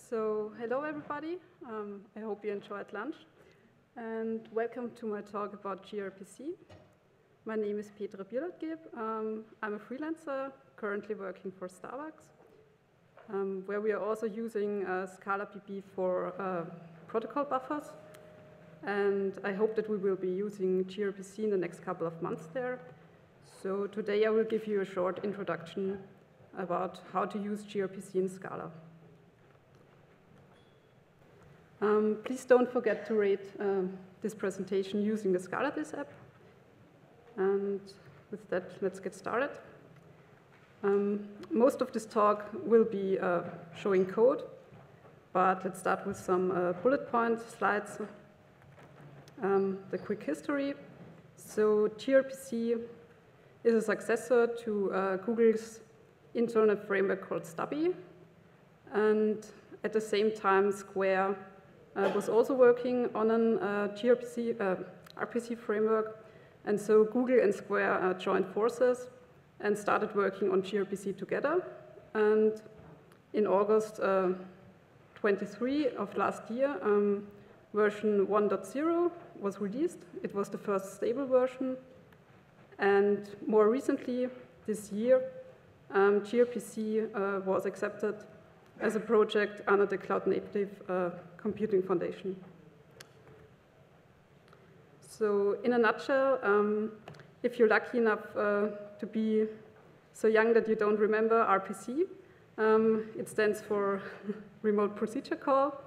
So, hello everybody. I hope you enjoyed lunch. And welcome to my talk about gRPC. My name is Petra Bierlotgeb. I'm a freelancer, currently working for Starbucks, where we are also using Scala PP for protocol buffers. And I hope that we will be using gRPC in the next couple of months there. So today I will give you a short introduction about how to use gRPC in Scala. Please don't forget to rate this presentation using the ScalaDis app. And with that, let's get started. Most of this talk will be showing code, but let's start with some bullet point slides. The quick history. So gRPC is a successor to Google's internal framework called Stubby. And at the same time, Square was also working on an RPC framework. And so Google and Square joined forces and started working on gRPC together. And in August 23 of last year, version 1.0 was released. It was the first stable version. And more recently, this year, gRPC was accepted as a project under the Cloud Native Computing Foundation. So in a nutshell, if you're lucky enough to be so young that you don't remember RPC, it stands for Remote Procedure Call.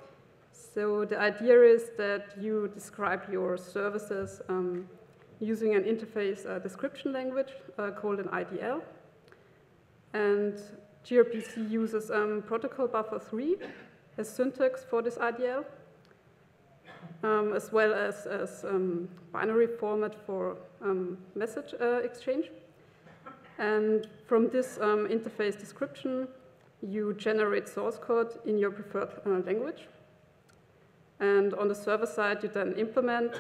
So the idea is that you describe your services using an interface description language called an IDL. And gRPC uses protocol buffer 3 as syntax for this IDL, as well as binary format for message exchange. And from this interface description, you generate source code in your preferred language. And on the server side, you then implement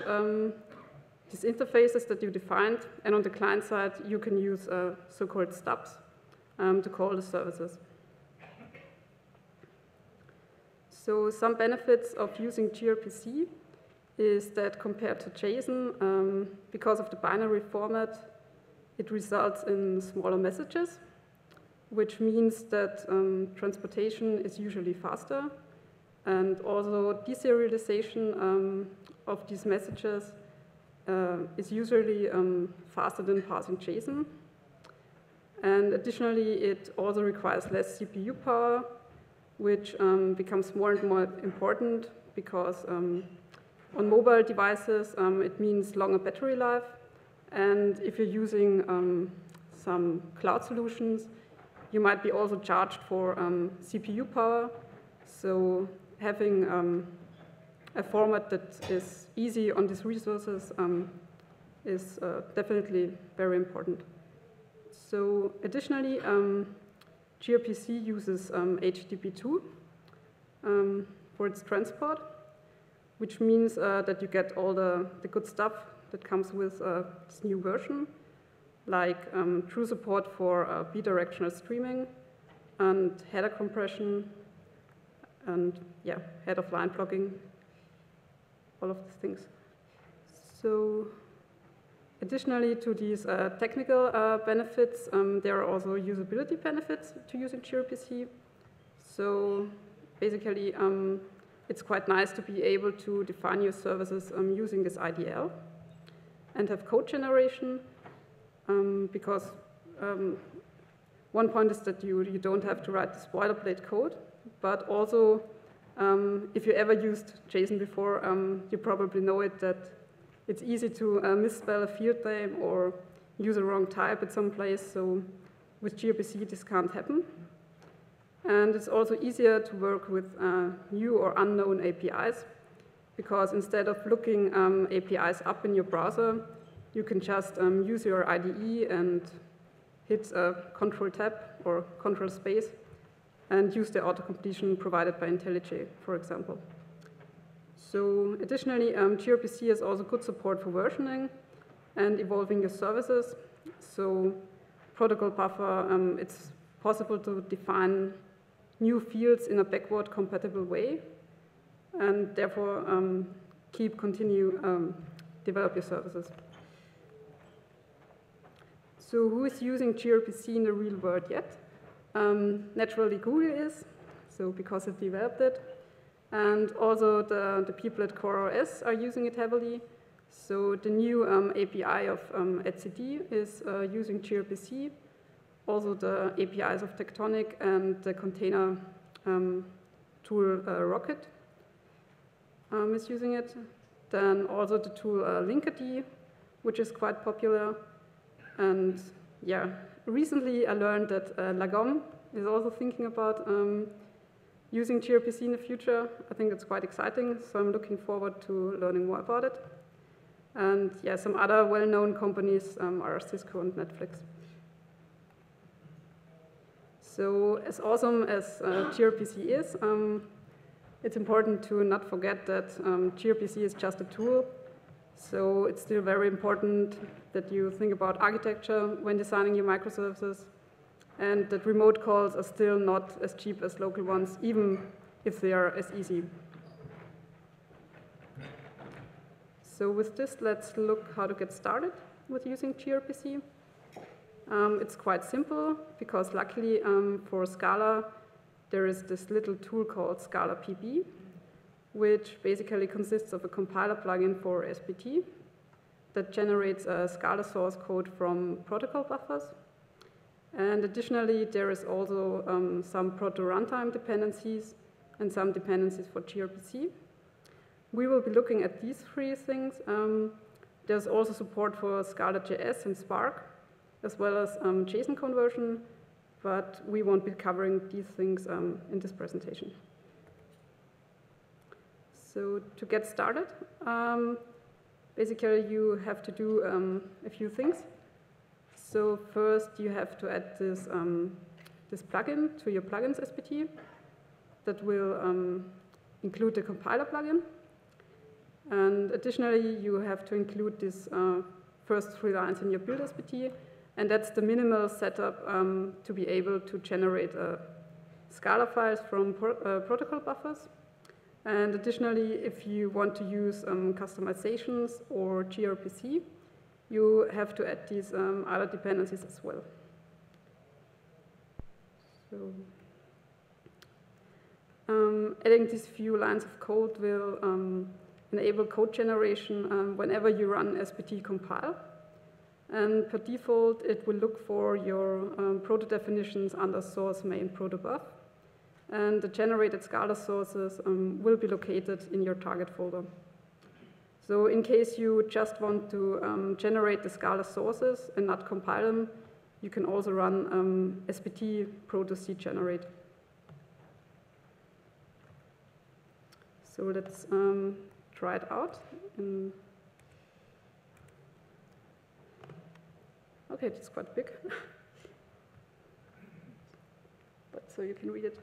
these interfaces that you defined. And on the client side, you can use so-called stubs to call the services. So some benefits of using gRPC is that compared to JSON, because of the binary format, it results in smaller messages, which means that transportation is usually faster. And also deserialization of these messages is usually faster than parsing JSON. And additionally, it also requires less CPU power, which becomes more and more important because on mobile devices, it means longer battery life. And if you're using some cloud solutions, you might be also charged for CPU power. So having a format that is easy on these resources is definitely very important. So additionally, gRPC uses HTTP2 for its transport, which means that you get all the good stuff that comes with this new version, like true support for bidirectional streaming and header compression and head-of-line blocking, all of these things. So additionally to these technical benefits, there are also usability benefits to using gRPC. So basically, it's quite nice to be able to define your services using this IDL and have code generation, because one point is that you don't have to write this boilerplate code, but also if you ever used JSON before, you probably know it that it's easy to misspell a field name or use a wrong type at some place. So with gRPC, this can't happen. And it's also easier to work with new or unknown APIs, because instead of looking APIs up in your browser, you can just use your IDE and hit Control-Tab or Control-Space and use the auto-completion provided by IntelliJ, for example. So additionally, gRPC has also good support for versioning and evolving your services. So protocol buffer, it's possible to define new fields in a backward compatible way, and therefore continue develop your services. So who is using gRPC in the real world yet? Naturally Google is, so because it developed it. And also the people at CoreOS are using it heavily. So the new API of etcd is using gRPC. Also the APIs of Tectonic and the container tool Rocket is using it. Then also the tool Linkerd, which is quite popular. And yeah, recently I learned that Lagom is also thinking about using gRPC in the future. I think it's quite exciting, so I'm looking forward to learning more about it. And yeah, some other well-known companies are Cisco and Netflix. So as awesome as gRPC is, it's important to not forget that gRPC is just a tool. So it's still very important that you think about architecture when designing your microservices, and that remote calls are still not as cheap as local ones, even if they are as easy. So with this, let's look how to get started with using gRPC. It's quite simple, because luckily for Scala, there is this little tool called Scala PB, which basically consists of a compiler plugin for SPT that generates a Scala source code from protocol buffers. And additionally, there is also some proto runtime dependencies and some dependencies for gRPC. We will be looking at these three things. There's also support for Scala.js and Spark, as well as JSON conversion, but we won't be covering these things in this presentation. So to get started, basically you have to do a few things. So first you have to add this, this plugin to your plugins SPT that will include the compiler plugin. And additionally, you have to include these first 3 lines in your build SPT, and that's the minimal setup to be able to generate Scala files from protocol buffers. And additionally, if you want to use customizations or gRPC, you have to add these other dependencies as well. So, adding these few lines of code will enable code generation whenever you run SPT compile. And per default, it will look for your proto definitions under source main protobuf. And the generated Scala sources will be located in your target folder. So in case you just want to generate the Scala sources and not compile them, you can also run SPT proto cgenerate. So let's try it out. Okay, it's quite big. But so you can read it.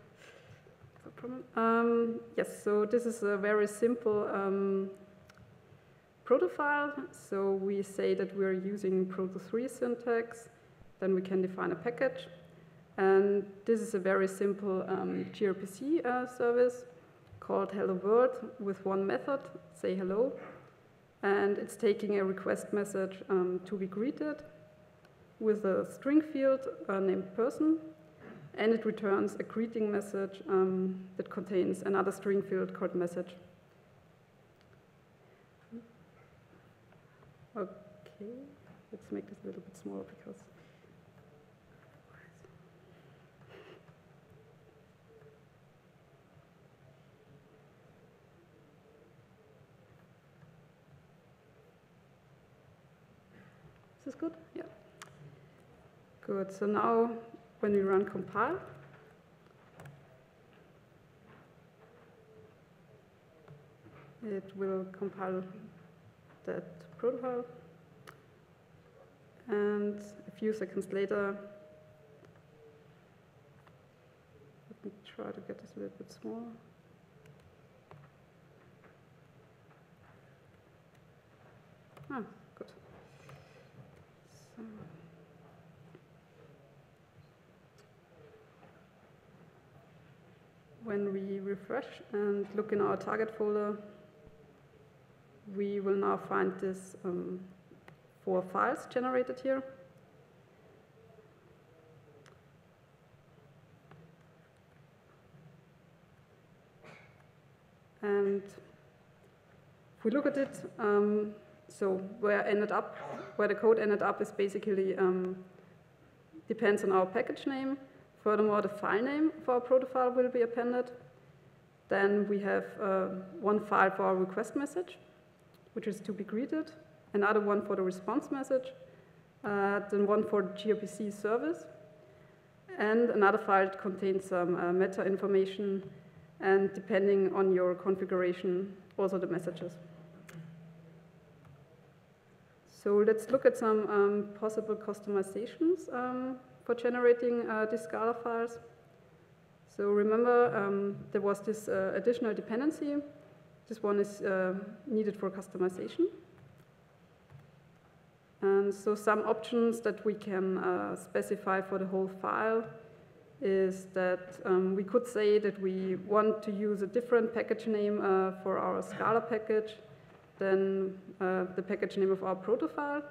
No problem. Yes, so this is a very simple proto file. So we say that we're using proto3 syntax, then we can define a package. And this is a very simple gRPC service called hello world with one method, say hello. And it's taking a request message to be greeted with a string field named person. And it returns a greeting message that contains another string field called message. Okay, let's make this a little bit smaller because is this good? Yeah. Good, so now when we run compile, it will compile that proto file. And a few seconds later, let me try to get this a little bit smaller. Ah, good. So. when we refresh and look in our target folder, we will now find this 4 files generated here. And if we look at it, so where the code ended up is basically depends on our package name. Furthermore, the file name of our proto file will be appended. Then we have 1 file for our request message, which is to be greeted, another one for the response message, then one for the gRPC service, and another file that contains some meta information, and depending on your configuration, also the messages. So let's look at some possible customizations for generating these Scala files. So remember, there was this additional dependency. This one is needed for customization. And so some options that we can specify for the whole file is that we could say that we want to use a different package name for our Scala package than the package name of our proto file.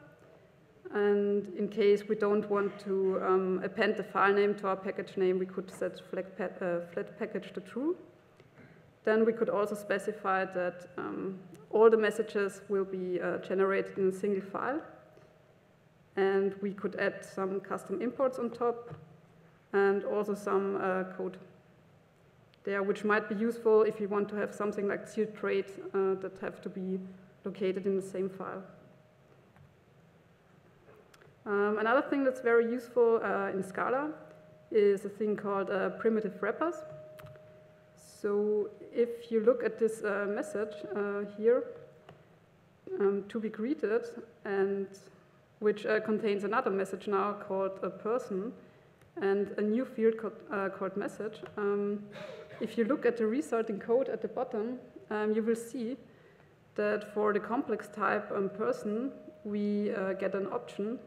And in case we don't want to append the file name to our package name, we could set flat package to true. Then we could also specify that all the messages will be generated in a single file. And we could add some custom imports on top and also some code there, which might be useful if you want to have something like sealed traits that have to be located in the same file. Another thing that's very useful in Scala is a thing called primitive wrappers. So if you look at this message here, to be greeted, and which contains another message now called a person, and a new field called message. If you look at the resulting code at the bottom, you will see that for the complex type person, we get an option,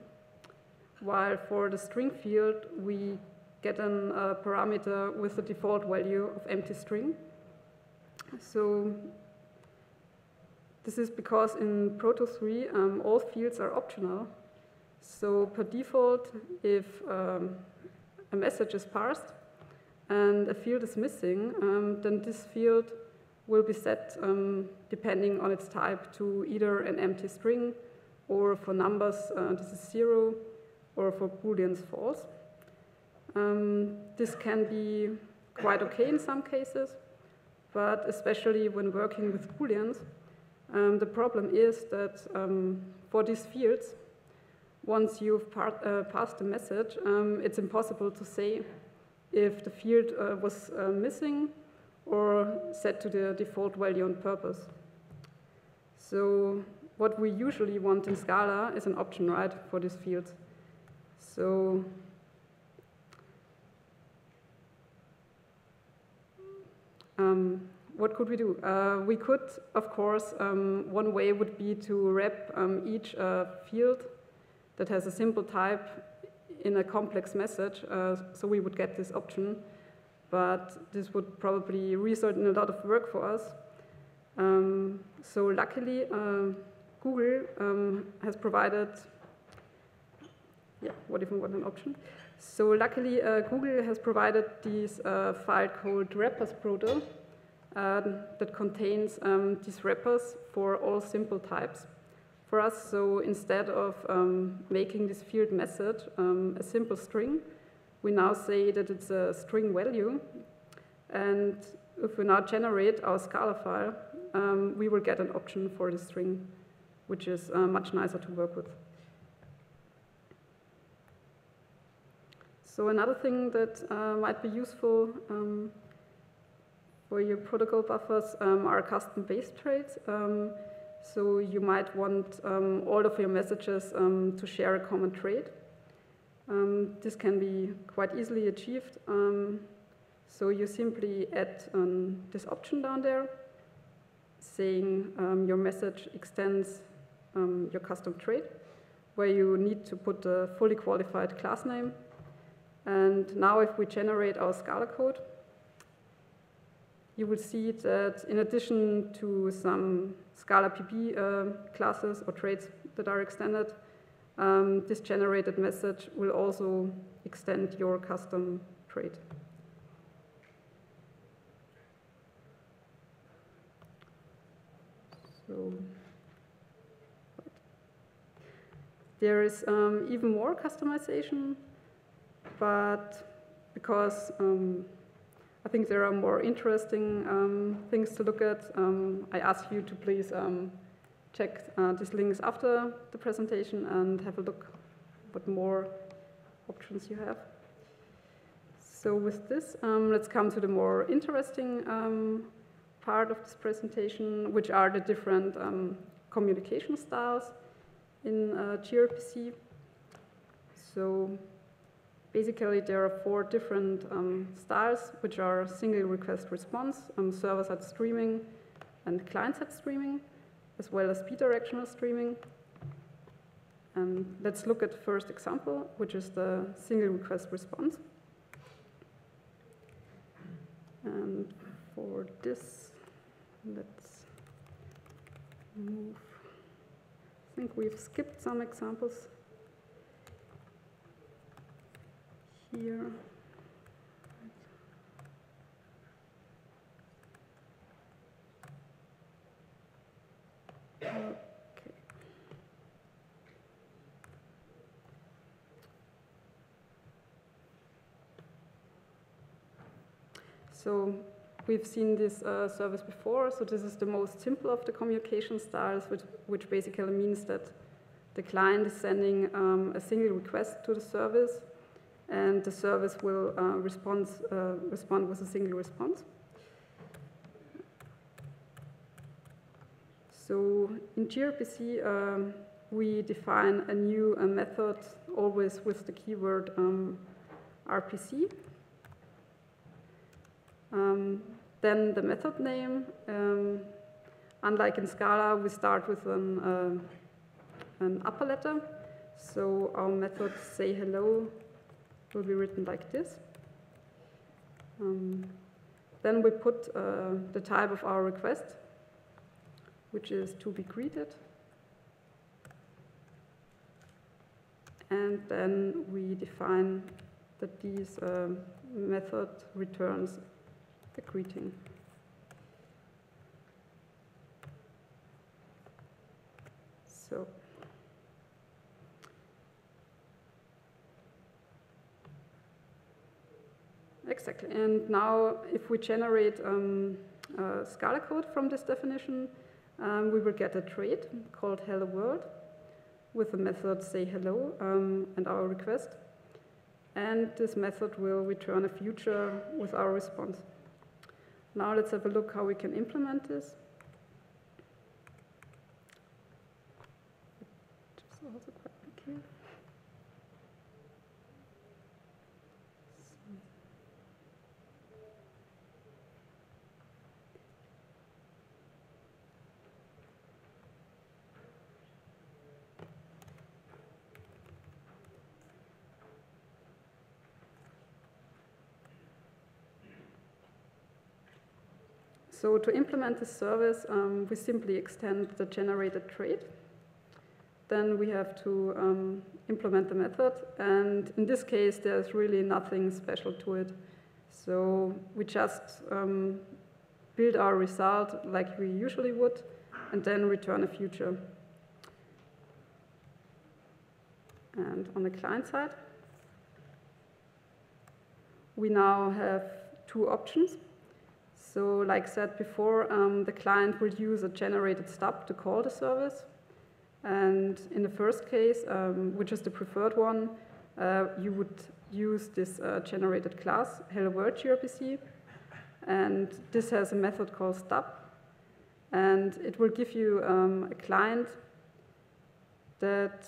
while for the string field, we get a parameter with the default value of empty string. So this is because in Proto 3, all fields are optional. So per default, if a message is parsed and a field is missing, then this field will be set depending on its type to either an empty string, or for numbers, this is 0, or for booleans, false. This can be quite okay in some cases, but especially when working with booleans, the problem is that for these fields, once you've passed the message, it's impossible to say if the field was missing or set to the default value on purpose. So what we usually want in Scala is an option, right, for these fields. So what could we do? We could, of course, one way would be to wrap each field that has a simple type in a complex message, so we would get this option. But this would probably result in a lot of work for us. So luckily, Google has provided, what if we want an option? So luckily, Google has provided this file called wrappers proto that contains these wrappers for all simple types for us. So instead of making this field message a simple string, we now say that it's a string value. And if we now generate our Scala file, we will get an option for the string, which is much nicer to work with. So another thing that might be useful for your protocol buffers are custom base traits. So you might want all of your messages to share a common trait. This can be quite easily achieved. So you simply add this option down there, saying your message extends your custom trait, where you need to put the fully qualified class name. And now if we generate our Scala code, you will see that in addition to some Scala PB classes or traits that are extended, this generated message will also extend your custom trait. So there is even more customization, but because I think there are more interesting things to look at, I ask you to please check these links after the presentation and have a look what more options you have. So with this, let's come to the more interesting part of this presentation, which are the different communication styles in gRPC. So basically, there are 4 different styles, which are single request response, server-side streaming, and client-side streaming, as well as bidirectional streaming. And let's look at the first example, which is the single request response. And for this, let's move. I think we've skipped some examples here. Okay. So we've seen this service before. So this is the most simple of the communication styles, which basically means that the client is sending a single request to the service, and the service will respond with a single response. So in gRPC, we define a new method always with the keyword RPC. Then the method name. Unlike in Scala, we start with an upper letter. So our method say hello will be written like this. Then we put the type of our request, which is to be greeted. And then we define that this method returns the greeting. So exactly. And now if we generate Scala code from this definition, we will get a trait called hello world with the method say hello and our request. And this method will return a future with our response. Now let's have a look how we can implement this. Which is also quite peculiar. So to implement this service, we simply extend the generated trait. Then we have to implement the method. And in this case, there's really nothing special to it. So we just build our result like we usually would, and then return a future. And on the client side, we now have 2 options. So like said before, the client will use a generated stub to call the service. And in the first case, which is the preferred one, you would use this generated class, hello world gRPC. And this has a method called stub. And it will give you a client that,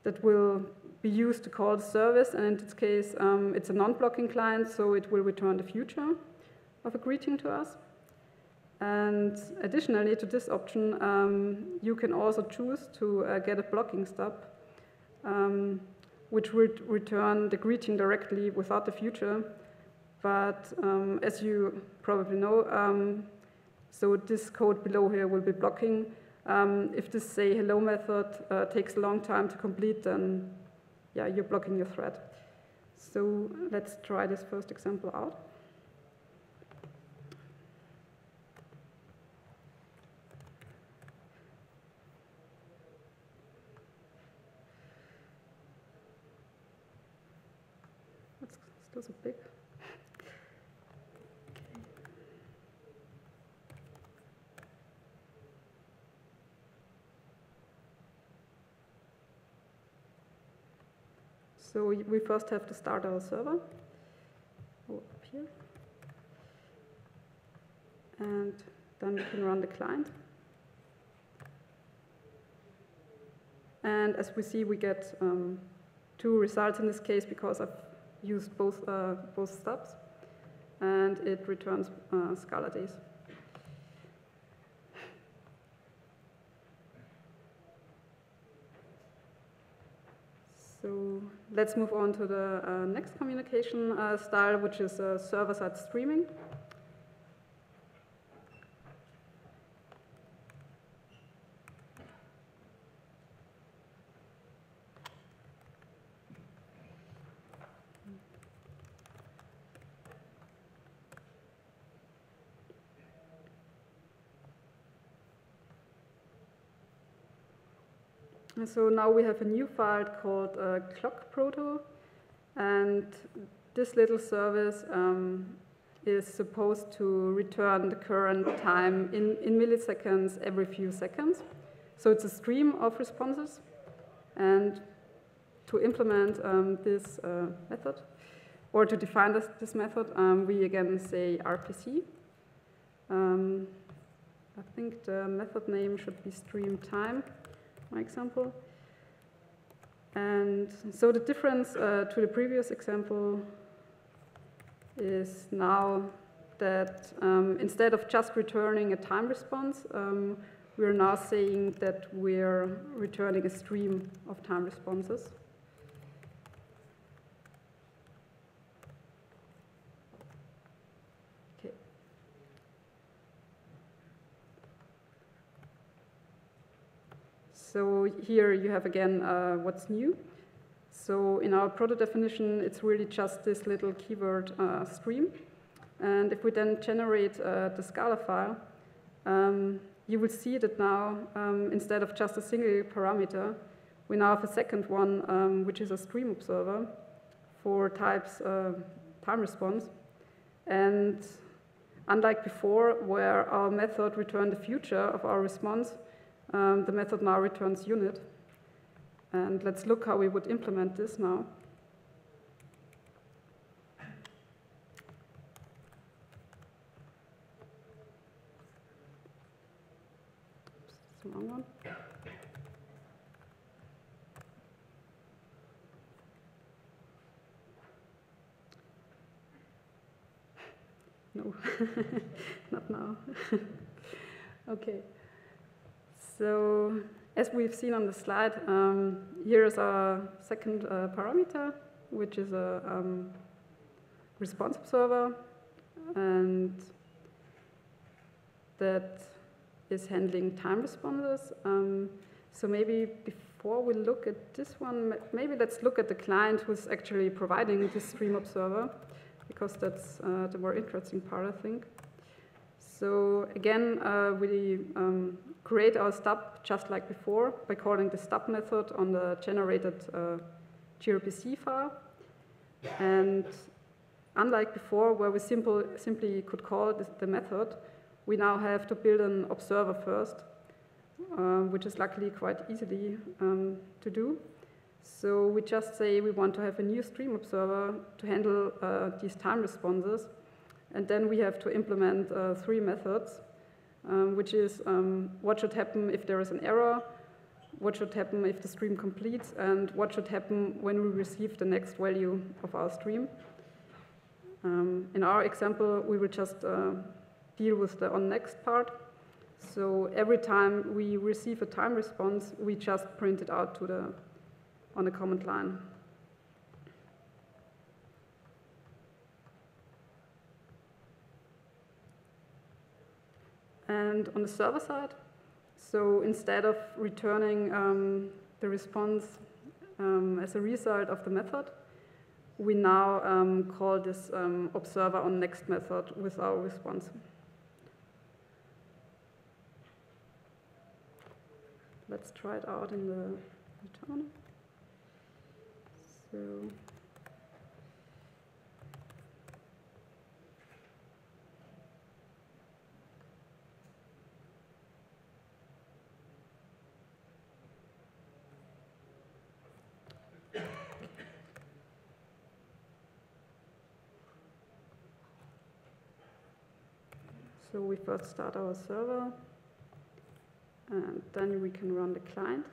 that will be used to call the service, and in this case, it's a non-blocking client, so it will return the future of a greeting to us. And additionally to this option, you can also choose to get a blocking stub, which will return the greeting directly without the future, But as you probably know, so this code below here will be blocking. If this say hello method takes a long time to complete, then yeah, you're blocking your thread. So let's try this first example out. That's still so big. So we first have to start our server, up here, and then we can run the client. And as we see, we get 2 results in this case because I've used both stubs, and it returns Scala days. So let's move on to the next communication style, which is server-side streaming. And so now we have a new file called clockproto, and this little service is supposed to return the current time in milliseconds every few seconds. So it's a stream of responses, and to implement this method, or to define this method, we again say RPC. I think the method name should be stream time, my example. And so the difference to the previous example is now that instead of just returning a time response, we're now saying that we're returning a stream of time responses. Okay. So here you have again what's new. So in our proto definition, it's really just this little keyword stream. And if we then generate the Scala file, you will see that now, instead of just a single parameter, we now have a second one, which is a stream observer for types time response. And unlike before, where our method returned the future of our response, the method now returns unit. And let's look how we would implement this now. Oops, that's the wrong one. No, not now. Okay. So as we've seen on the slide, here is our second parameter, which is a response observer, and that is handling time responses. So maybe before we look at this one, maybe let's look at the client who's actually providing this stream observer, because that's the more interesting part, I think. So again, we create our stub just like before by calling the stub method on the generated gRPC file. And unlike before, where we simply could call the method, we now have to build an observer first, which is luckily quite easily to do. So we just say we want to have a new stream observer to handle these time responses. And then we have to implement 3 methods, which is what should happen if there is an error, what should happen if the stream completes, and what should happen when we receive the next value of our stream. In our example, we will just deal with the onNext part. So every time we receive a time response, we just print it out to on the command line. And on the server side, so instead of returning the response as a result of the method, we now call this observer on next method with our response. Let's try it out in the terminal. So we first start our server, and then we can run the client.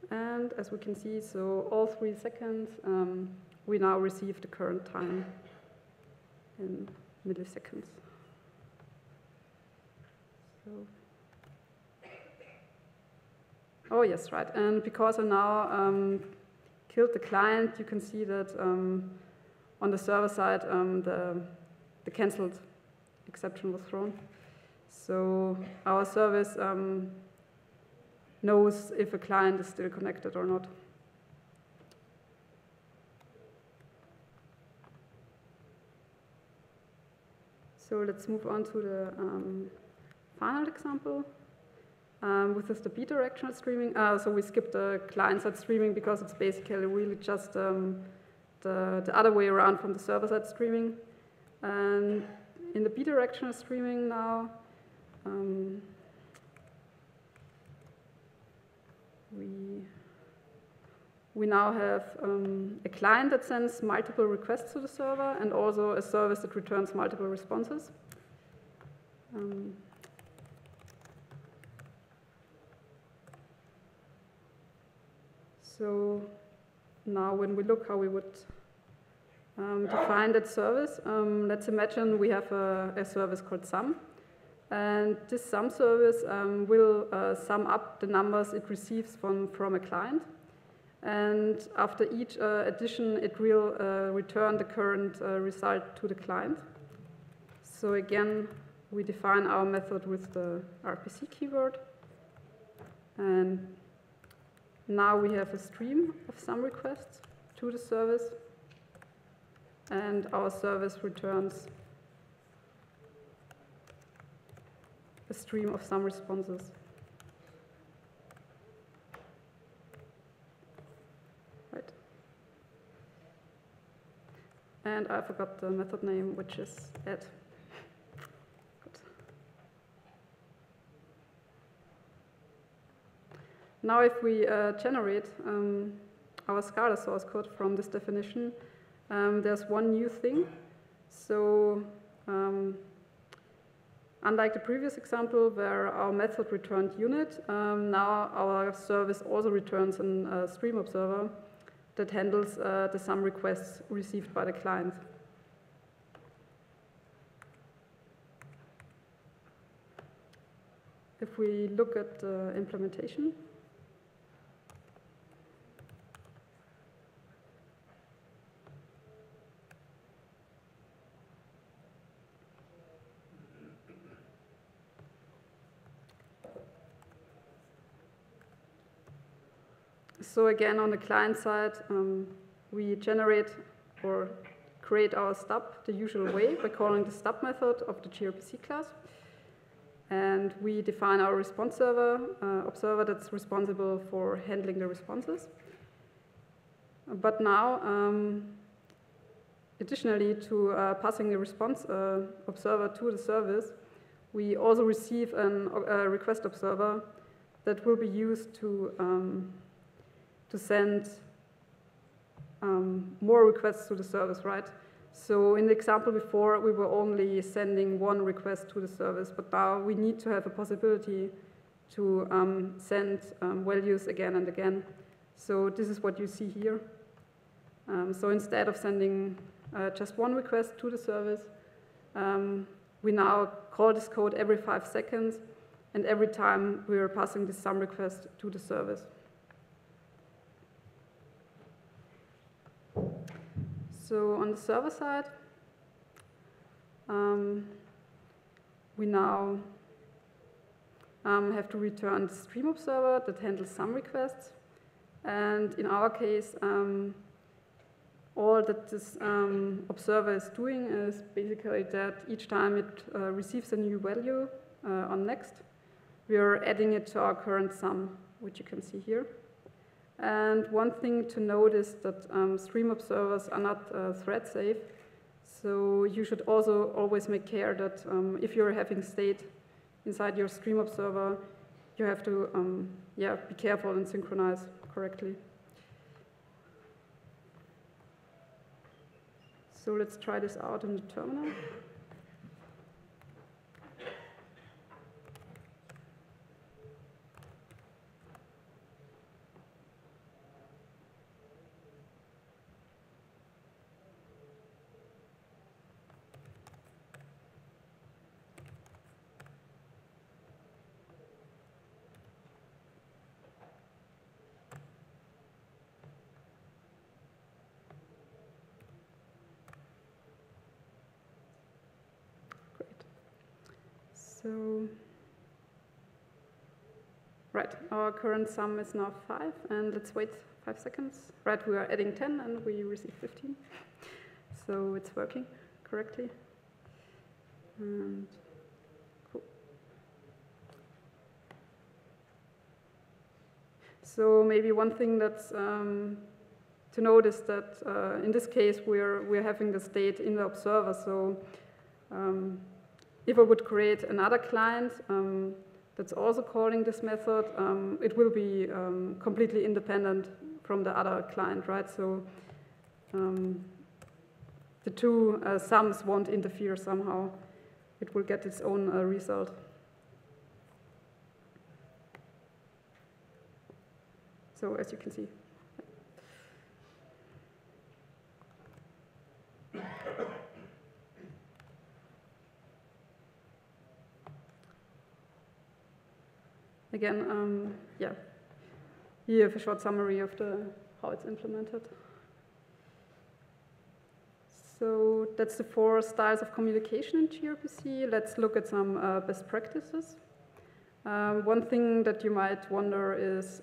And as we can see, so all 3 seconds, we now receive the current time in milliseconds. So. Oh, yes, right. And because I now killed the client, you can see that on the server side, the cancelled exception was thrown. So our service knows if a client is still connected or not. So let's move on to the final example. With this, the bidirectional streaming. So we skipped the client-side streaming because it's basically really just the other way around from the server-side streaming. And in the bidirectional streaming now, we now have a client that sends multiple requests to the server and also a service that returns multiple responses. So now when we look how we would define that service, let's imagine we have a service called sum. And this sum service will sum up the numbers it receives from a client. And after each addition, it will return the current result to the client. So again, we define our method with the RPC keyword. And now we have a stream of sum requests to the service. And our service returns a stream of sum responses. Right. And I forgot the method name, which is add. Good. Now if we generate our Scala source code from this definition, there's one new thing. So unlike the previous example where our method returned unit, now our service also returns a stream observer that handles the sum requests received by the client. If we look at the implementation, so again, on the client side, we generate or create our stub the usual way by calling the stub method of the gRPC class. And we define our response server, observer that's responsible for handling the responses. But now, additionally to passing the response observer to the service, we also receive a request observer that will be used to send more requests to the service, right? So in the example before, we were only sending one request to the service, but now we need to have a possibility to send values again and again. So this is what you see here. So instead of sending just one request to the service, we now call this code every 5 seconds, and every time we are passing this sum request to the service. So on the server side, we now have to return the stream observer that handles some requests. And in our case, all that this observer is doing is basically that each time it receives a new value on next, we are adding it to our current sum, which you can see here. And one thing to note is that stream observers are not thread safe. So you should also always make care that if you're having state inside your stream observer, you have to be careful and synchronize correctly. So let's try this out in the terminal. So, right, our current sum is now 5, and let's wait 5 seconds. Right, we are adding 10 and we receive 15. So it's working correctly. And cool. So maybe one thing that's to notice that in this case we're having the state in the observer. So if I would create another client that's also calling this method, it will be completely independent from the other client, right? So the two sums won't interfere somehow. It will get its own result. So as you can see. Again, here you have a short summary of how it's implemented. So that's the 4 styles of communication in gRPC. Let's look at some best practices. One thing that you might wonder is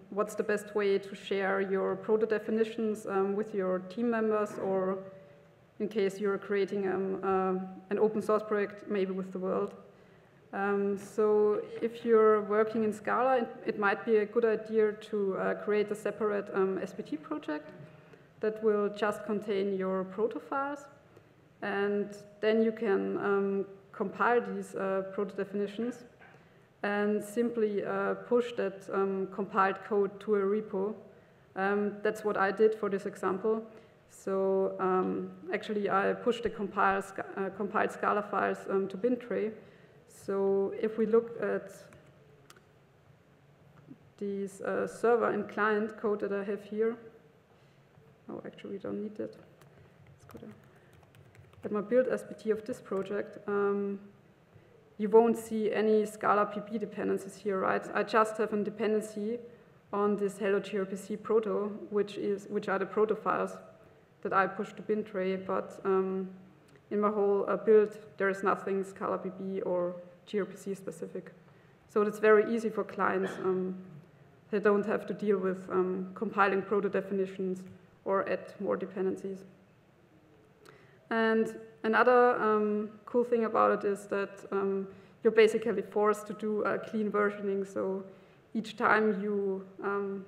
what's the best way to share your proto definitions with your team members, or in case you're creating an open source project, maybe with the world. So if you're working in Scala, it might be a good idea to create a separate SPT project that will just contain your proto files. And then you can compile these proto definitions and simply push that compiled code to a repo. That's what I did for this example. So actually I pushed the compiled Scala files to Bintray. So if we look at these server and client code that I have here, oh, actually we don't need that. Let's go there. At my build SPT of this project, you won't see any Scala PP dependencies here, right? I just have a dependency on this hello gRPC proto, which are the proto files that I pushed to Bintray, but in my whole build, there is nothing Scala PP or gRPC specific. So it's very easy for clients. They don't have to deal with compiling proto definitions or add more dependencies. And another cool thing about it is that you're basically forced to do clean versioning. So each time you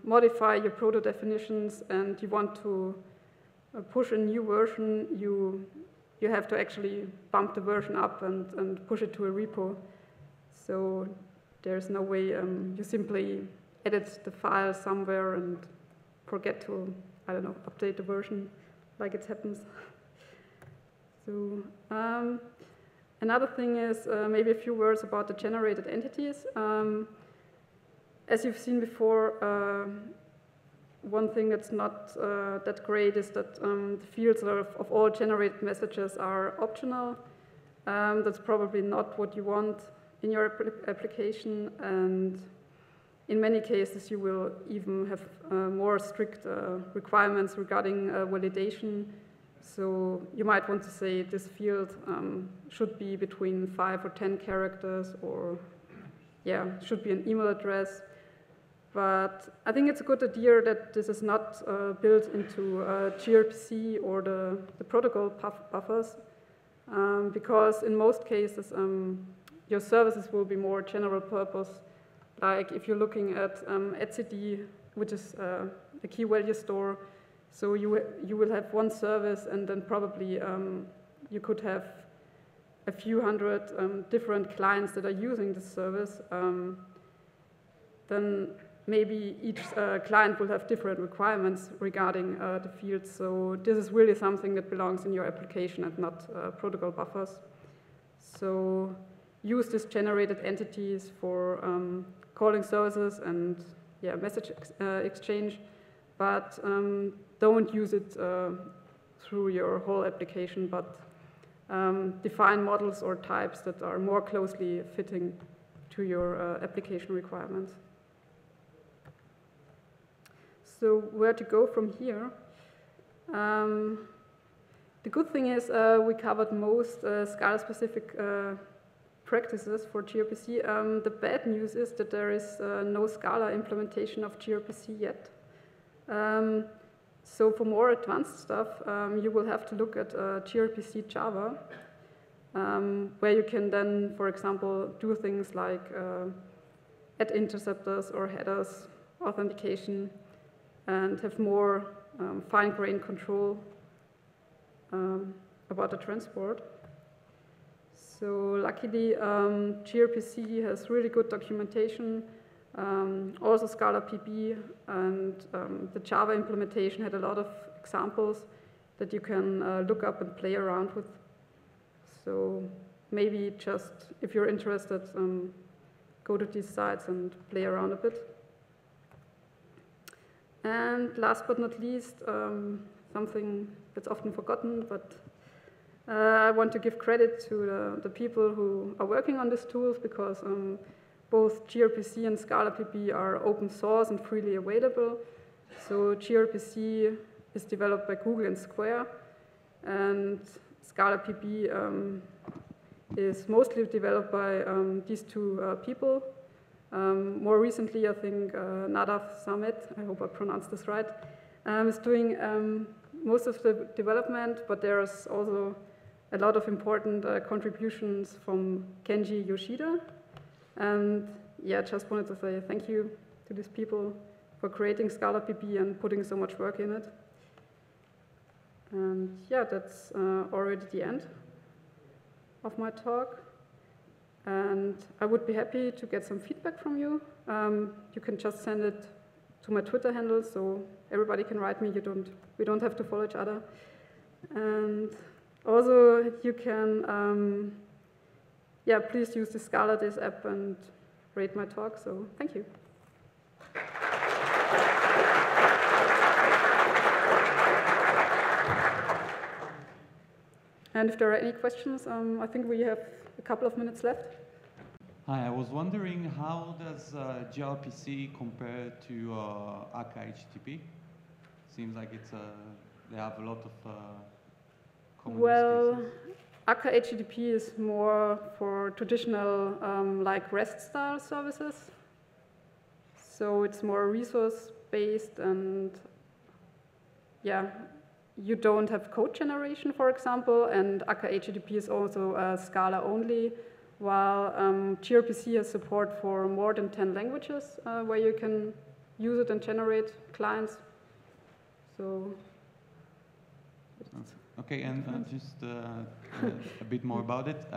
modify your proto definitions and you want to push a new version, you have to actually bump the version up and push it to a repo. So there's no way you simply edit the file somewhere and forget to, I don't know, update the version like it happens. So another thing is maybe a few words about the generated entities. As you've seen before, one thing that's not that great is that the fields of all generated messages are optional. That's probably not what you want in your application, and in many cases you will even have more strict requirements regarding validation. So you might want to say this field should be between 5 or 10 characters, or yeah, should be an email address. But I think it's a good idea that this is not built into gRPC or the protocol buffers, because in most cases your services will be more general purpose. Like if you're looking at etcd, which is a key value store, so you will have one service, and then probably you could have a few hundred different clients that are using this service. Then maybe each client will have different requirements regarding the fields. So this is really something that belongs in your application and not protocol buffers. So use these generated entities for calling services and message exchange, but don't use it through your whole application, but define models or types that are more closely fitting to your application requirements. So where to go from here? The good thing is we covered most Scala-specific practices for gRPC. The bad news is that there is no Scala implementation of gRPC yet. So for more advanced stuff, you will have to look at gRPC Java, where you can then, for example, do things like add interceptors or headers, authentication, and have more fine-grained control about the transport. So luckily, gRPC has really good documentation, also Scala PB, and the Java implementation had a lot of examples that you can look up and play around with. So maybe just, if you're interested, go to these sites and play around a bit. And last but not least, something that's often forgotten, but I want to give credit to the people who are working on these tools, because both gRPC and Scala PB are open source and freely available. So gRPC is developed by Google and Square, and Scala PB is mostly developed by these two people. More recently, I think Nadav Samet, I hope I pronounced this right, is doing most of the development, but there's also a lot of important contributions from Kenji Yoshida. And yeah, just wanted to say thank you to these people for creating Scala PB and putting so much work in it. And yeah, that's already the end of my talk. And I would be happy to get some feedback from you. You can just send it to my Twitter handle, so everybody can write me. We don't have to follow each other. And also, you can, please use the Scala Days app and rate my talk. So thank you. And if there are any questions, I think we have a couple of minutes left. Hi, I was wondering, how does gRPC compare to Akka HTTP? Seems like they have a lot of common use cases. Akka HTTP is more for traditional like REST-style services. So it's more resource-based, and yeah, you don't have code generation, for example, and Akka HTTP is also Scala only, while gRPC has support for more than 10 languages where you can use it and generate clients. So. Okay, and just a bit more about it.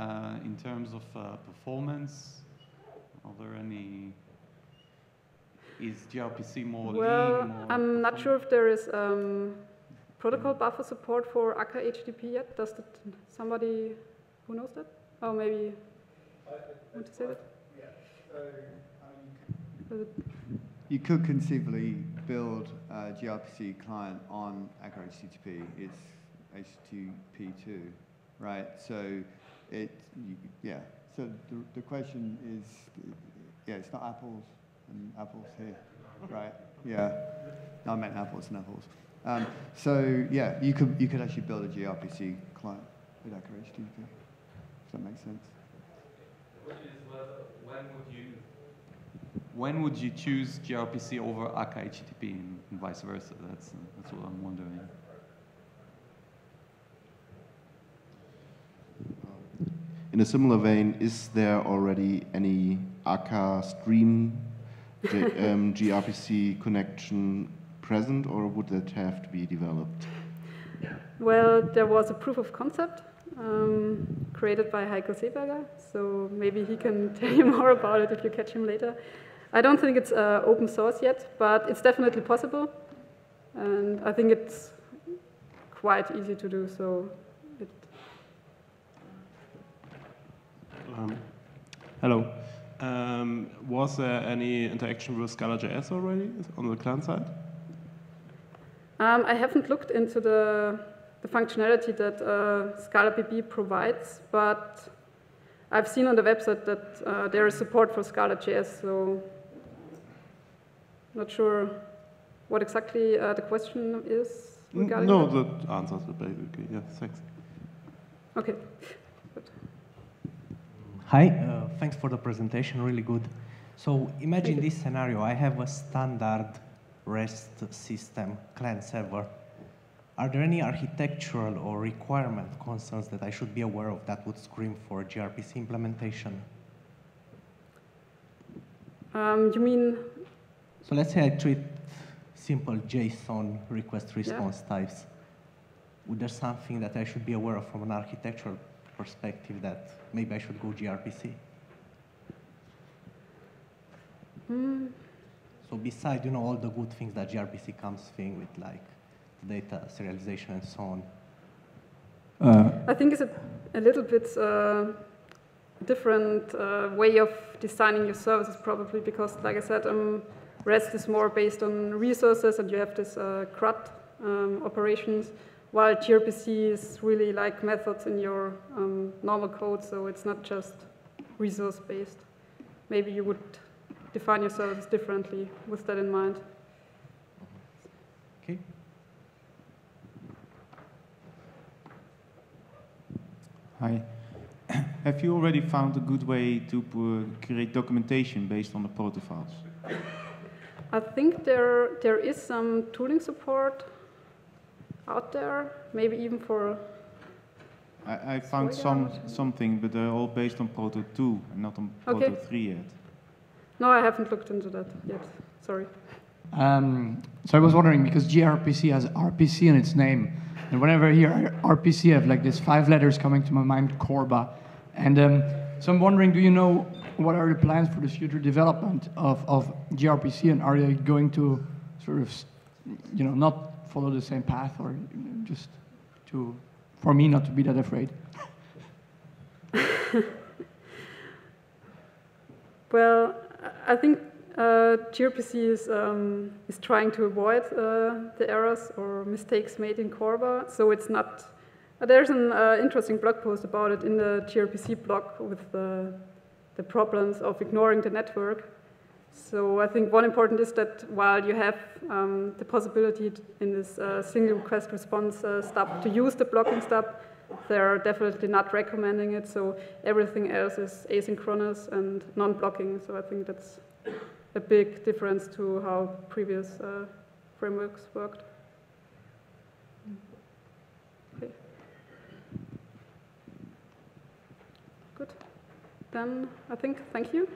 In terms of performance, are there any, is gRPC more lean? More I'm not sure if there is protocol buffer support for Akka HTTP yet. Does somebody who knows that? Oh, maybe want to say that? Yeah. So you could conceivably build a gRPC client on Akka HTTP. It's HTTP2, right? So So the question is, it's not apples and apples here, right? Yeah. No, I meant apples and apples. So yeah, you could actually build a gRPC client with Akka HTTP. Does that make sense? The question is when would you choose gRPC over Akka HTTP and vice versa? That's what I'm wondering. In a similar vein, is there already any Akka stream gRPC connection present, or would that have to be developed? Well, there was a proof of concept created by Heiko Seeberger, so maybe he can tell you more about it if you catch him later. I don't think it's open source yet, but it's definitely possible, and I think it's quite easy to do so. Hello. Was there any interaction with Scala.js already on the client side? I haven't looked into the functionality that Scala BB provides, but I've seen on the website that there is support for Scala.js, so not sure what exactly the question is regarding No, that. that answers it basically. Yeah, thanks. Okay. Hi, thanks for the presentation, really good. So imagine this scenario. I have a standard REST system, client server. Are there any architectural or requirement concerns that I should be aware of that would scream for gRPC implementation? You mean? So let's say I treat simple JSON request-response types. Would there something that I should be aware of from an architectural perspective that maybe I should go gRPC? So besides, all the good things that gRPC comes with, like data serialization and so on. I think it's a little bit different way of designing your services probably, because like I said, REST is more based on resources and you have this CRUD operations, while gRPC is really like methods in your normal code, so it's not just resource-based. Maybe you would define your services differently with that in mind. Okay. Hi. Have you already found a good way to create documentation based on the protofiles? I think there is some tooling support out there, maybe even for... I found something, but they're all based on Proto 2 and not on Proto 3 yet. No, I haven't looked into that yet. Sorry. So I was wondering, because gRPC has RPC in its name, and whenever I hear RPC, I have like these 5 letters coming to my mind, Corba. And so I'm wondering, do you know what are the plans for the future development of gRPC, and are they going to sort of, not follow the same path, or just for me not to be that afraid? Well, I think gRPC is trying to avoid the errors or mistakes made in Corba, so it's not. There's an interesting blog post about it in the gRPC blog with the problems of ignoring the network. So I think one important is that while you have the possibility in this single request response stub to use the blocking stub, they're definitely not recommending it. So everything else is asynchronous and non-blocking. So I think that's a big difference to how previous frameworks worked. Okay. Good. Then I think thank you.